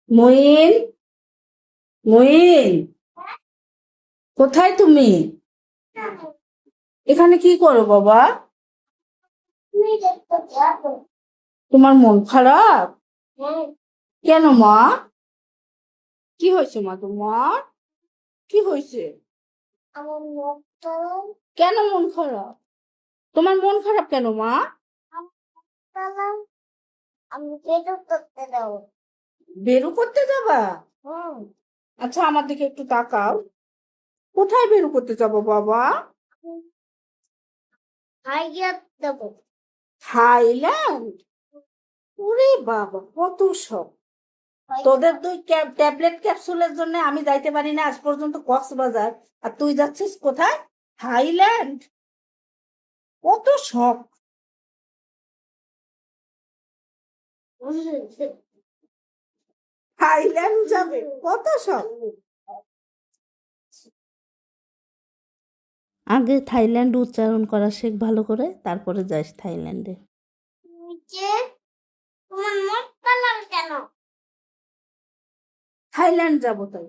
মইন, মইন, কোথায় তুমি? এখানে কি করো বাবা? তোমার মন খারাপ? কেন মা? কি হয়েছে মা তোমার? কি হয়েছে? কেন মন খারাপ? তোমার মন খারাপ কেন মা? বেরু করতে যাবা? আচ্ছা আমার দিকে একটু তাকাও। কোথায় বেরু করতে যাবো বাবা? থাইল্যান্ড? ওরে বাবা, কত শখ! তোদের দুই ট্যাবলেট ক্যাপসুলের জন্য আমি যাইতে পারি না আজ পর্যন্ত কক্সবাজার, আর তুই যাচ্ছিস কোথায়? থাইল্যান্ড? কত শখ! থাইল্যান্ড যাবে, কত শখ! আগে থাইল্যান্ড উচ্চারণ করা শেখ ভালো করে, তারপরে যাস থাইল্যান্ডে। তোমার মুখ কালার কেন? থাইল্যান্ড যাবো তাই।